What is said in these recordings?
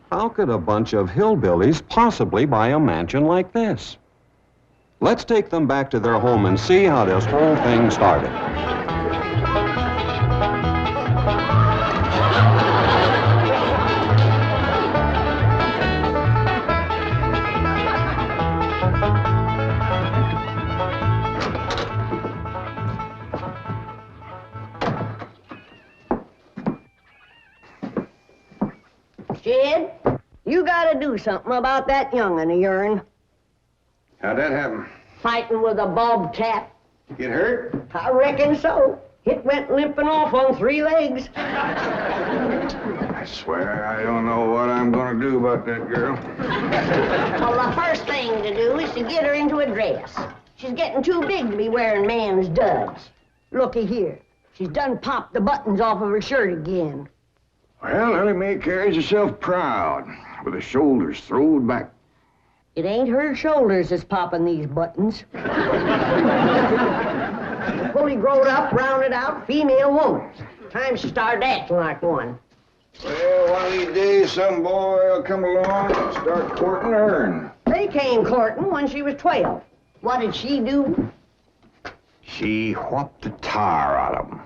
How could a bunch of hillbillies possibly buy a mansion like this? Let's take them back to their home and see how this whole thing started. Jed, you gotta do something about that young'un of yourn. How'd that happen? Fighting with a bobcat. Get hurt? I reckon so. It went limping off on 3 legs. I swear I don't know what I'm gonna do about that girl. Well, the first thing to do is to get her into a dress. She's getting too big to be wearing man's duds. Looky here. She's done popped the buttons off of her shirt again. Well, Elly May carries herself proud, with her shoulders throwed back. It ain't her shoulders that's popping these buttons. Fully growed up, rounded out female woman. Time she started acting like one. Well, one of these days, some boy will come along and start courting her. They came courting when she was 12. What did she do? She whopped the tar out of them.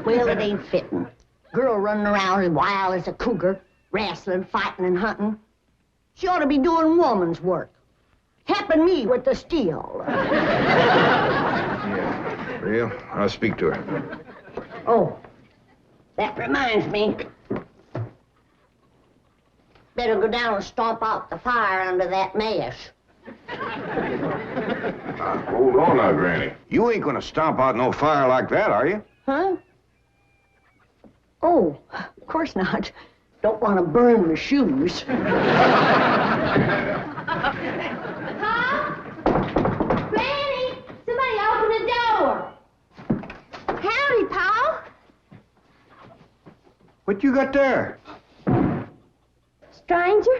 Well, it ain't fitting. Girl running around as wild as a cougar, wrestling, fighting, and hunting. She ought to be doing woman's work. Helping me with the steel. Yeah, real? I'll speak to her. Oh, that reminds me. Better go down and stomp out the fire under that mash. Hold on now, Granny. You ain't gonna stomp out no fire like that, are you? Huh? Oh, of course not. Don't want to burn my shoes. Pa? Granny, somebody open the door. Howdy, Pa. What you got there? Stranger,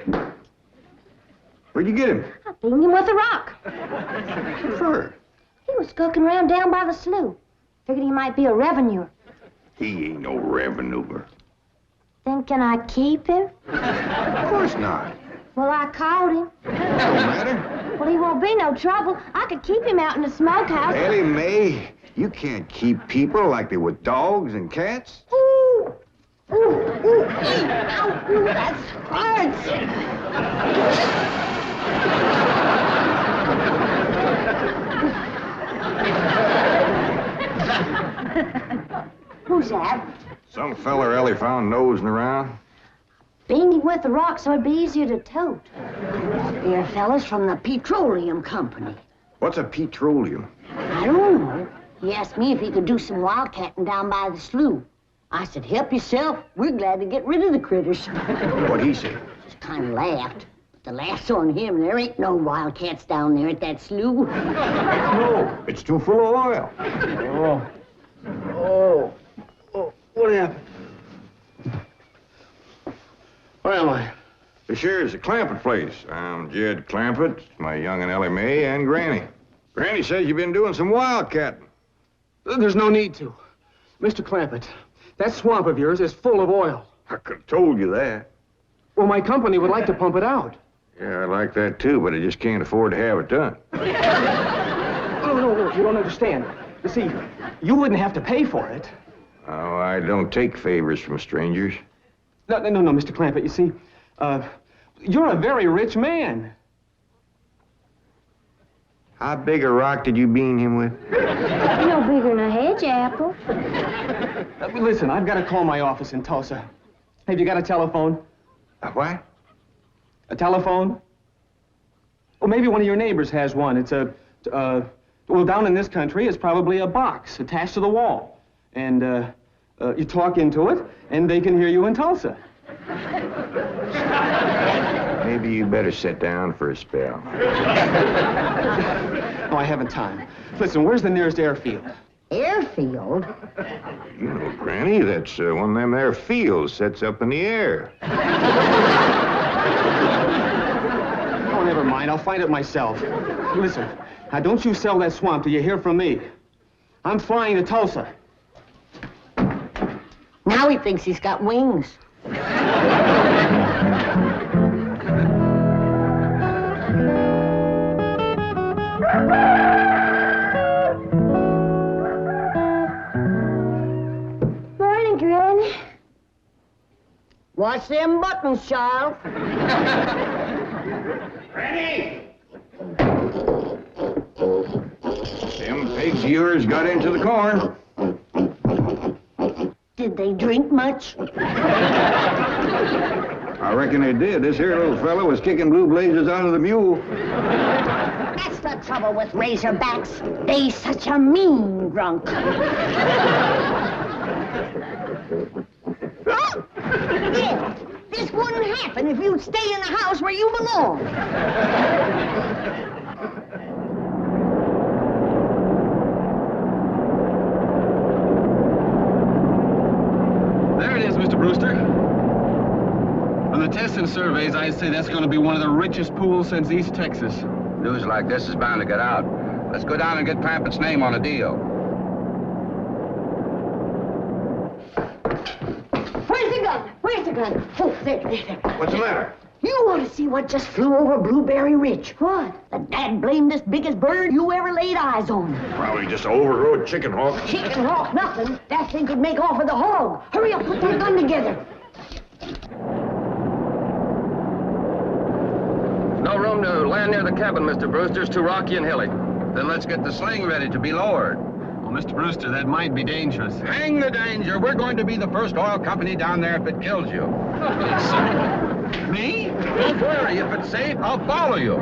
Where'd you get him? I beat him with a rock. For? He was skulking around down by the slough. Figured he might be a revenuer. He ain't no revenuer. Then can I keep him? Of course not. Well, I caught him. Don't matter. Well, he won't be no trouble. I could keep him out in the smokehouse. Elly May, you can't keep people like they were dogs and cats. Ooh, ooh, ooh, ow, ooh, that hurts. Who's that? Some feller Elly found nosing around. Beamed him with the rock so it'd be easier to tote. They're fellas from the petroleum company. What's a petroleum? I don't know. He asked me if he could do some wildcatting down by the slough. I said, help yourself. We're glad to get rid of the critters. What'd he say? Just kind of laughed. But the laugh's on him. There ain't no wildcats down there at that slough. No, it's too full of oil. Oh, what happened? Where am I? This here's the Clampett place. I'm Jed Clampett, my young'un Elly May, and Granny. Granny says you've been doing some wildcatting. There's no need to. Mr. Clampett, that swamp of yours is full of oil. I could have told you that. Well, my company would like to pump it out. Yeah, I like that too, but I just can't afford to have it done. No, you don't understand. You see, you wouldn't have to pay for it. Oh, I don't take favors from strangers. No, Mr. Clampett, you see, you're a very rich man. How big a rock did you bean him with? No bigger than a hedge apple. Listen, I've got to call my office in Tulsa. Have you got a telephone? A what? A telephone? Or maybe one of your neighbors has one. It's well, down in this country, it's probably a box attached to the wall. And, you talk into it, and they can hear you in Tulsa. Maybe you better sit down for a spell. No, I haven't time. Listen, where's the nearest airfield? Airfield? You know, Granny, that's one of them there fields sets up in the air. Oh, never mind. I'll find it myself. Listen, now don't you sell that swamp till you hear from me. I'm flying to Tulsa. Now he thinks he's got wings. Morning, Granny. Watch them buttons, child. Granny! Them pigs of yours got into the corn. Did they drink much? I reckon they did. This here little fellow was kicking blue blazes out of the mule. That's the trouble with razorbacks. They such a mean drunk. Yeah, this wouldn't happen if you'd stay in the house where you belong. There it is, Mr. Brewster. On the tests and surveys, I'd say that's going to be one of the richest pools since East Texas. News like this is bound to get out. Let's go down and get Clampetts' name on a deal. Where's the gun? Where's the gun? Oh, there. What's the matter? You want to see what just flew over Blueberry Ridge? What? The dad-blamedest biggest bird you ever laid eyes on. Probably just an overrode chicken hawk. Chicken hawk, nothing. That thing could make off with a hog. Hurry up, put that gun together. No room to land near the cabin, Mr. Brewster. It's too rocky and hilly. Then let's get the sling ready to be lowered. Well, Mr. Brewster, that might be dangerous. Hang the danger. We're going to be the first oil company down there if it kills you. Me? Don't worry. If it's safe, I'll follow you.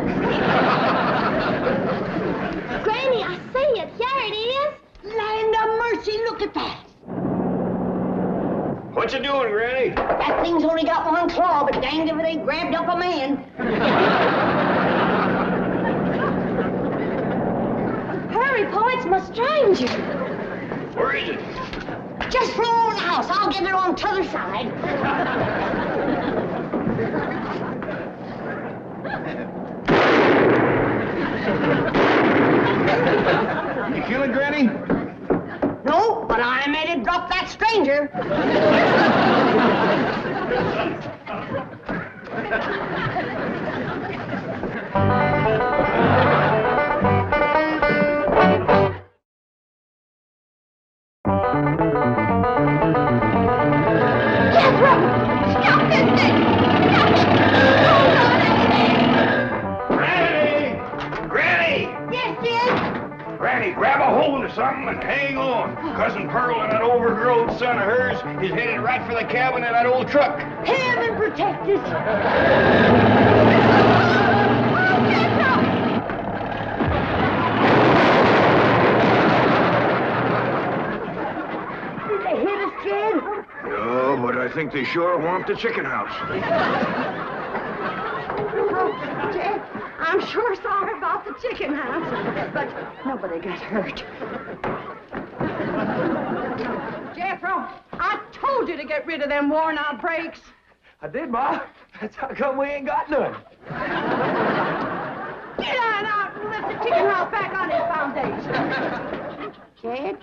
Granny, I see it. Here it is. Land of mercy, look at that. What you doing, Granny? That thing's only got one claw, but danged if it ain't grabbed up a man. Hurry, Po, it's my stranger. Where is it? Just flew over the house. I'll get it on t'other side. You kill it, Granny? No, but I made it drop that stranger. Jethro! Stop this thing! Granny! Granny! Yes, Jed? Granny, grab a hold of something and hang on. Cousin Pearl and that overgrown son of hers is headed right for the cabin in that old truck. Heaven protect us. Did they hit us, Jed? No, but I think they sure want the chicken house. Oh, Jed, I'm sure sorry about the chicken house, but nobody got hurt. Jethro, I told you to get rid of them worn-out brakes. I did, Ma. That's how come we ain't got none. Get on out and lift the chicken house back on its foundation. Jed?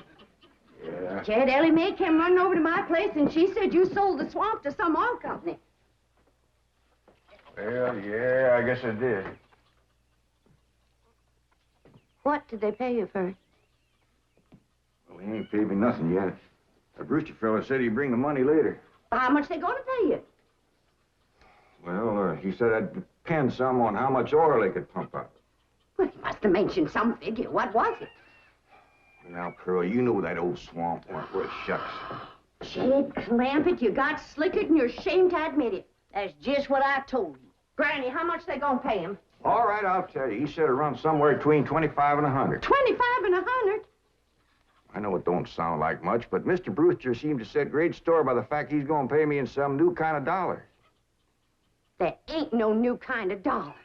Yeah. Jed, Elly May came running over to my place, and she said you sold the swamp to some oil company. Well, yeah, I guess I did. What did they pay you for it? Well, he ain't paid me nothing yet. The Brewster fella said he'd bring the money later. How much they gonna pay you? Well, he said I'd depend some on how much oil they could pump out. Well, he must have mentioned some figure. What was it? Now, Pearl, you know that old swamp weren't worth shucks. Jed Clampett, you got slickered and you're ashamed to admit it. That's just what I told you. Granny, how much they gonna pay him? All right, I'll tell you. He said it runs somewhere between 25 and 100. 25 and 100? I know it don't sound like much, but Mr. Brewster seemed to set great store by the fact he's going to pay me in some new kind of dollars. There ain't no new kind of dollars.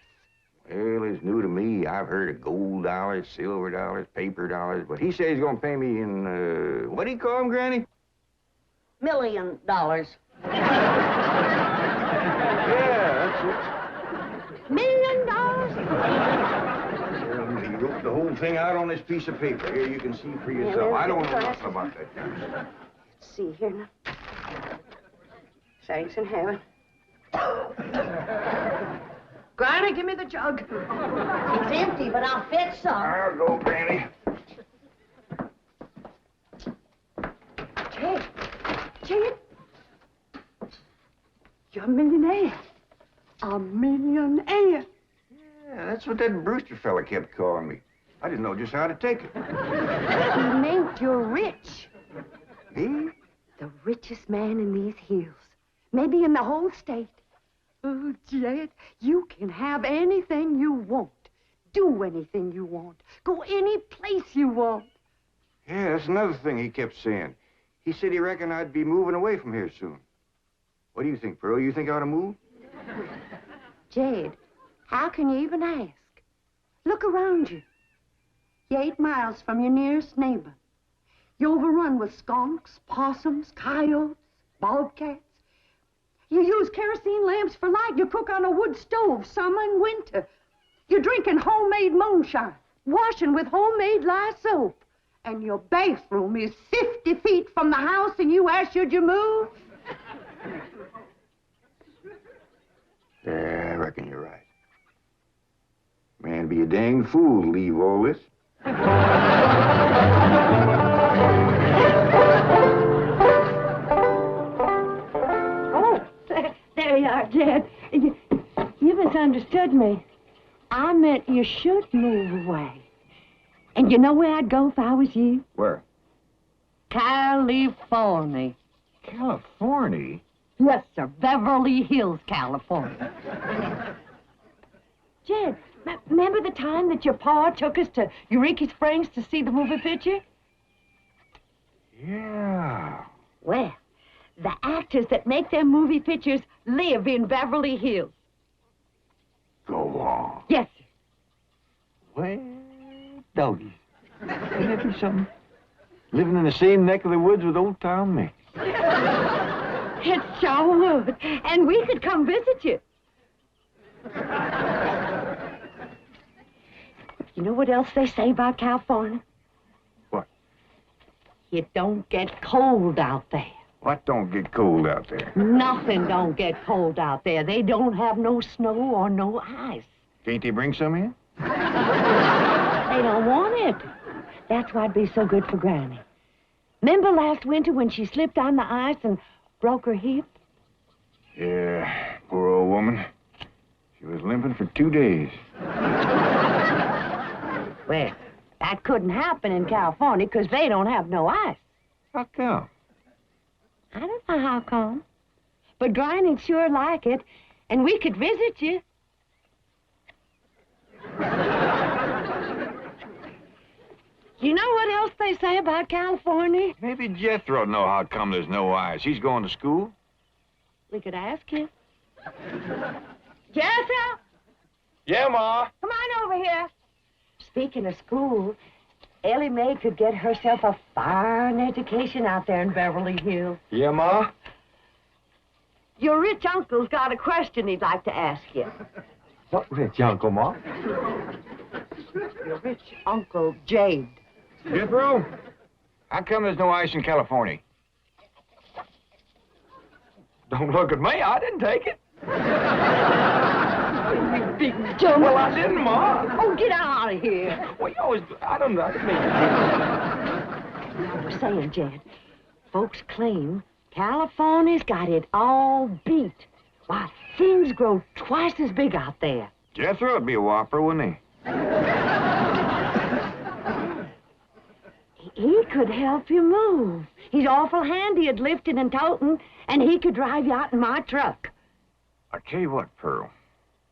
Well, it's new to me. I've heard of gold dollars, silver dollars, paper dollars, but he says he's going to pay me in, what do you call them, Granny? $1 million. Yeah, that's $1 million? it. He wrote the whole thing out on this piece of paper. Here, you can see for yourself. I don't know nothing about that kind of stuff. Let's see here now. Saints in heaven. Granny, give me the jug. It's empty, but I'll fetch some. I'll go, Granny. Jed, you're a millionaire. A millionaire. Yeah, that's what that Brewster fella kept calling me. I didn't know just how to take it. He meant you're rich. Me? The richest man in these hills. Maybe in the whole state. Oh, Jed, you can have anything you want. Do anything you want. Go any place you want. Yeah, that's another thing he kept saying. He said he reckoned I'd be moving away from here soon. What do you think, Pearl? You think I ought to move? Jed, how can you even ask? Look around you. You're 8 miles from your nearest neighbor. You're overrun with skunks, possums, coyotes, bobcats. You use kerosene lamps for light. You cook on a wood stove, summer and winter. You're drinking homemade moonshine, washing with homemade lye soap. And your bathroom is 50 feet from the house, and you ask, should you move? Yeah, I reckon you're right. Man, be a dang fool to leave all this. Oh, there you are, Jed. You misunderstood me. I meant you should move away. And you know where I'd go if I was you? Where? California. California? Yes, sir. Beverly Hills, California. Jed, remember the time that your pa took us to Eureka Springs to see the movie picture? Yeah. Well, the actors that make them movie pictures live in Beverly Hills. Go on. Yes, sir. Well, doggies. Wouldn't that be something? Living in the same neck of the woods with old town me. It sure would. And we could come visit you. You know what else they say about California? What? It don't get cold out there. What don't get cold out there? Nothing don't get cold out there. They don't have no snow or no ice. Can't they bring some in? They don't want it. That's why'd be so good for Granny. Remember last winter when she slipped on the ice and broke her hip? Yeah, poor old woman. She was limping for 2 days. Well, that couldn't happen in California because they don't have no ice. How come? I don't know how come. But Granny'd sure like it, and we could visit you. You know what else they say about California? Maybe Jethro know how come there's no ice. He's going to school. We could ask him. Jethro! Yeah, Ma. Come on over here. Speaking of school, Elly May could get herself a fine education out there in Beverly Hills. Yeah, Ma? Your rich uncle's got a question he'd like to ask you. What rich uncle, Ma? Your rich Uncle Jade. Jethro? How come there's no ice in California? Don't look at me. I didn't take it. You big dumb. Well, I didn't, Ma. Oh, get out of here. Well, you always... I didn't mean it. I was saying, Jed, folks claim California's got it all beat. Why, things grow twice as big out there. Jethro would be a whopper, wouldn't he? He could help you move. He's awful handy at lifting and toting, and he could drive you out in my truck. I tell you what, Pearl.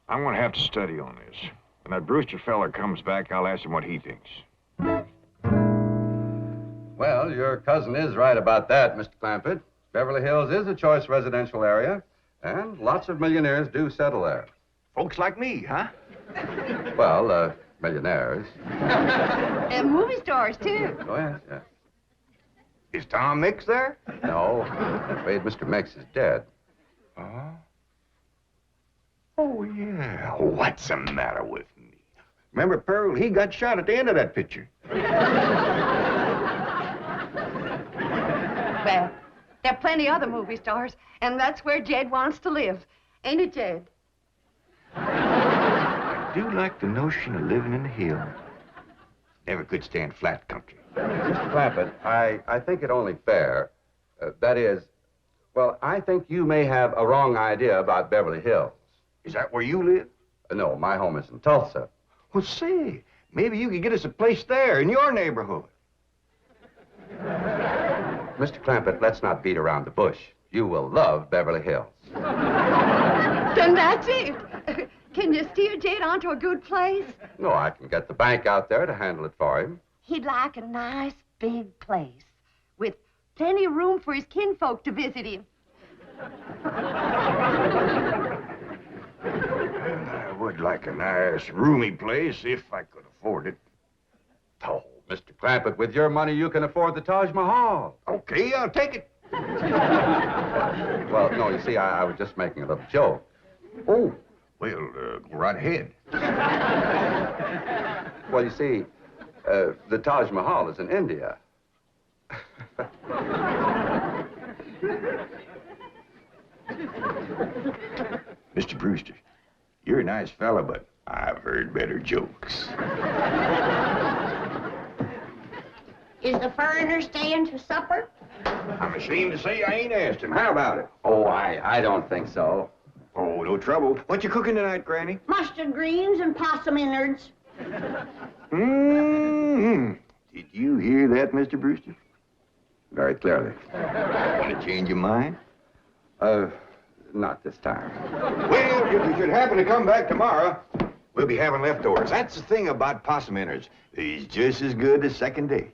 I'm gonna have to study on this. When that Brewster fella comes back, I'll ask him what he thinks. Well, your cousin is right about that, Mr. Clampett. Beverly Hills is a choice residential area, and lots of millionaires do settle there. Folks like me, huh? Well, millionaires. And movie stars, too. Oh, yes, yes. Is Tom Mix there? No, I'm afraid Mr. Mix is dead. Oh? Oh, yeah. What's the matter with me? Remember, Pearl, he got shot at the end of that picture. Well, there are plenty other movie stars, and that's where Jed wants to live. Ain't it, Jed? I do like the notion of living in the hills. Never could stand flat country. Mr. Clampett, I think it only fair. That is, well, I think you may have a wrong idea about Beverly Hills. Is that where you live? No, my home is in Tulsa. Well, say, maybe you could get us a place there in your neighborhood. Mr. Clampett, let's not beat around the bush. You will love Beverly Hills. Then that's it. Can you steer Jed onto a good place? No, I can get the bank out there to handle it for him. He'd like a nice big place with plenty of room for his kinfolk to visit him. I would like a nice, roomy place if I could afford it. Oh, Mr. Clampett, with your money, you can afford the Taj Mahal. Okay, I'll take it. Well, no, you see, I was just making a little joke. Oh, well, go right ahead. Well, you see, the Taj Mahal is in India. Mr. Brewster, you're a nice fella, but I've heard better jokes. Is the foreigner staying to supper? I'm ashamed to say I ain't asked him. How about it? Oh, I don't think so. Oh, no trouble. What you cooking tonight, Granny? Mustard greens and possum innards. Mm-hmm. Did you hear that, Mr. Brewster? Very clearly. Want to change your mind? Not this time. Well, if you should happen to come back tomorrow, we'll be having leftovers. That's the thing about possum innards. He's just as good the second day.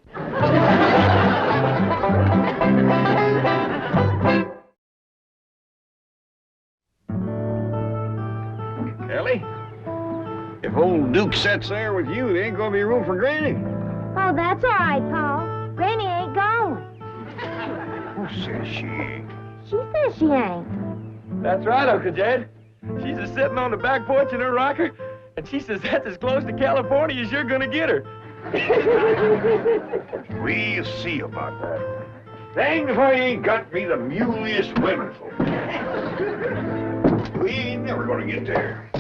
Ellie, if old Duke sits there with you, there ain't gonna be room for Granny. Oh, that's all right, Paul. Granny ain't going. Who says she ain't? She says she ain't. That's right, Uncle Jed. She's a sitting on the back porch in her rocker, and she says that's as close to California as you're gonna get her. We'll see about that. Dang if I ain't got me the muliest women folk. We ain't never gonna get there.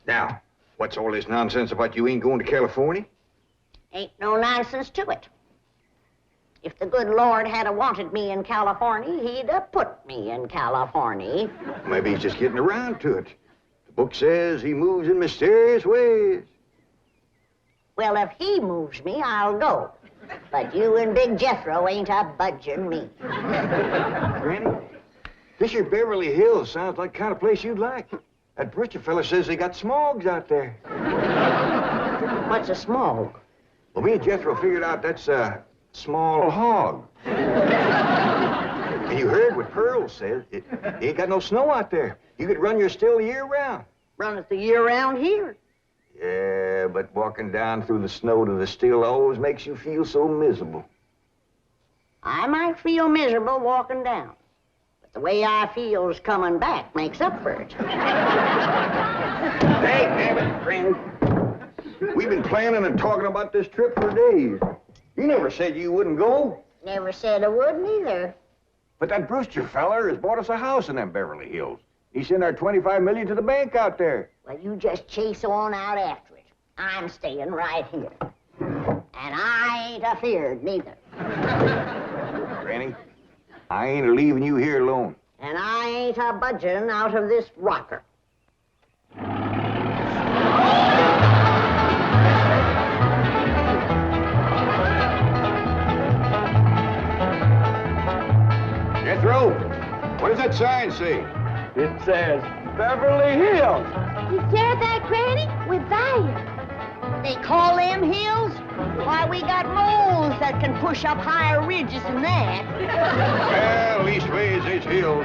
Now, what's all this nonsense about you ain't going to California? Ain't no nonsense to it. If the good Lord had wanted me in California, he'd have put me in California. Maybe he's just getting around to it. The book says he moves in mysterious ways. Well, if he moves me, I'll go. But you and Big Jethro ain't a budging me. Granny, this here Beverly Hills sounds like the kind of place you'd like. That Brewster fella says they got smogs out there. What's a smog? Well, me and Jethro figured out that's a small hog. And you heard what Pearl said. It ain't got no snow out there. You could run your still the year round. Run it the year round here. Yeah, but walking down through the snow to the still always makes you feel so miserable. I might feel miserable walking down, but the way I feels coming back makes up for it. Hey, damn it, Granny. We've been planning and talking about this trip for days. You never said you wouldn't go. Never said I wouldn't either. But that Brewster feller has bought us a house in them Beverly Hills. He sent our $25 million to the bank out there. Well, you just chase on out after it. I'm staying right here. And I ain't afeared neither. Granny, I ain't leaving you here alone. And I ain't a budging out of this rocker. that sign say? It says Beverly Hills. You hear that, Granny? We're there. They call them hills? Why, we got moles that can push up higher ridges than that. Well, leastways, it's hills.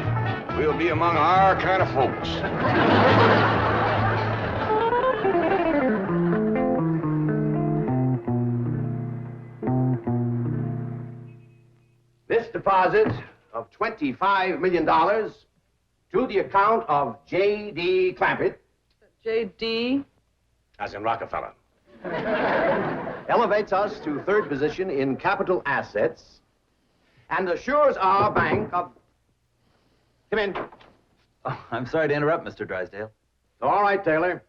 We'll be among our kind of folks. This deposit of $25 million to the account of J.D. Clampett. J.D.? As in Rockefeller. Elevates us to third position in capital assets and assures our bank of... Come in. Oh, I'm sorry to interrupt, Mr. Drysdale. All right, Taylor.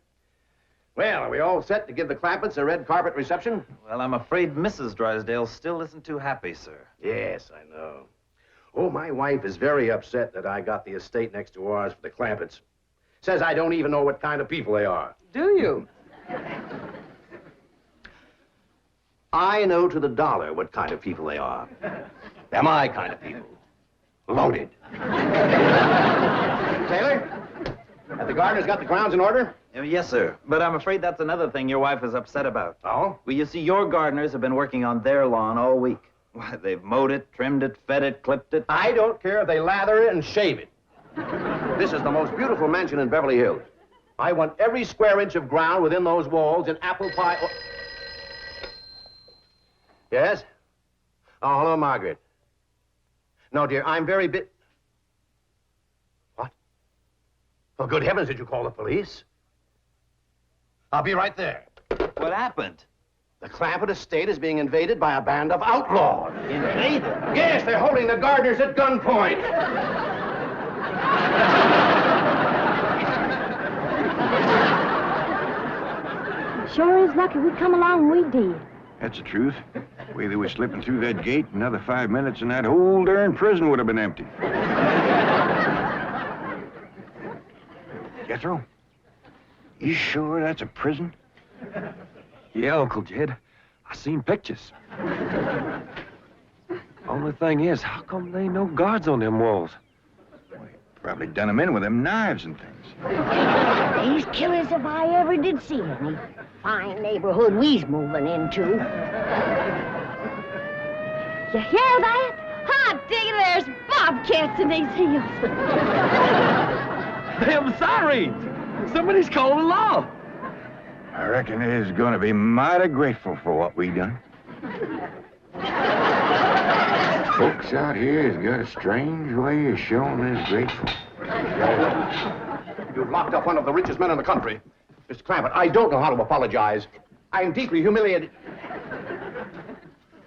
Well, are we all set to give the Clampetts a red carpet reception? Well, I'm afraid Mrs. Drysdale still isn't too happy, sir. Yes, I know. Oh, my wife is very upset that I got the estate next to ours for the Clampetts. Says I don't even know what kind of people they are. Do you? I know to the dollar what kind of people they are. They're my kind of people. Loaded. Taylor, have the gardeners got the grounds in order? Yes, sir. But I'm afraid that's another thing your wife is upset about. Oh? Well, you see, your gardeners have been working on their lawn all week. Why, they've mowed it, trimmed it, fed it, clipped it. I don't care if they lather it and shave it. This is the most beautiful mansion in Beverly Hills. I want every square inch of ground within those walls in apple pie... Oh. Yes? Oh, hello, Margaret. No, dear, I'm very What? For good heavens, did you call the police? I'll be right there. What happened? The Clampett estate is being invaded by a band of outlaws. Invaded? Yes, they're holding the gardeners at gunpoint. Sure is lucky we come along we did. That's the truth. The way they were slipping through that gate, another 5 minutes and that whole darn prison would have been empty. Jethro, you sure that's a prison? Yeah, Uncle Jed. I seen pictures. Only thing is, how come there ain't no guards on them walls? Probably done them in with them knives and things. These killers, if I ever did see any. Fine neighborhood we's moving into. You hear that? Hot diggity, there's bobcats in these hills. I'm sorry. Somebody's calling the law. I reckon they's gonna be mighty grateful for what we done. Folks out here has got a strange way of showing they're grateful. You've locked up one of the richest men in the country. Mr. Clampett, I don't know how to apologize. I'm deeply humiliated.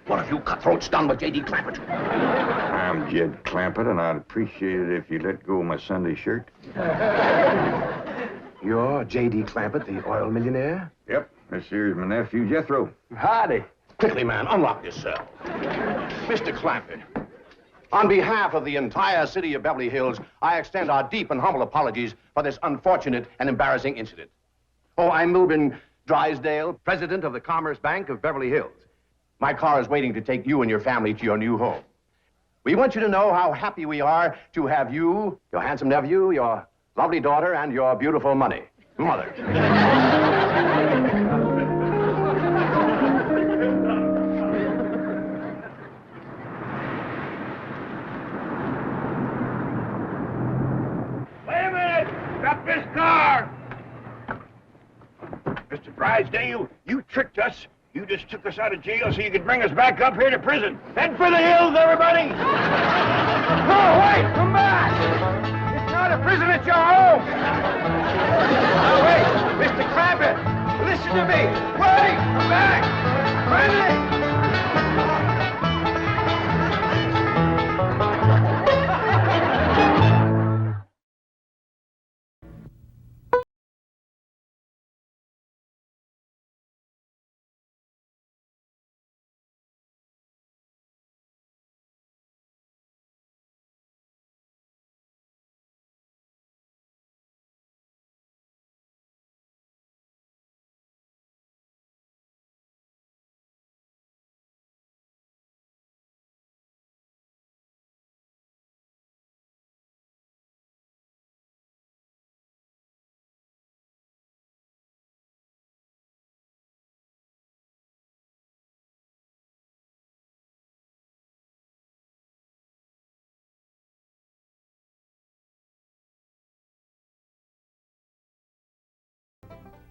What have you cutthroats done with J.D. Clampett? I'm Jed Clampett, and I'd appreciate it if you let go of my Sunday shirt. You're J.D. Clampett, the oil millionaire? Yep, this here's my nephew, Jethro. Howdy. Quickly, man, unlock this cell. Mr. Clampett, on behalf of the entire city of Beverly Hills, I extend our deep and humble apologies for this unfortunate and embarrassing incident. Oh, I'm Milburn Drysdale, president of the Commerce Bank of Beverly Hills. My car is waiting to take you and your family to your new home. We want you to know how happy we are to have you, your handsome nephew, your lovely daughter, and your beautiful mother. Wait a minute! Stop this car! Mr. Drysdale, you tricked us. You just took us out of jail so you could bring us back up here to prison. Head for the hills, everybody! No, wait! Come back! It's not a prison, it's your home! Now, wait! Mr. Clampett, listen to me! Wait! Come back!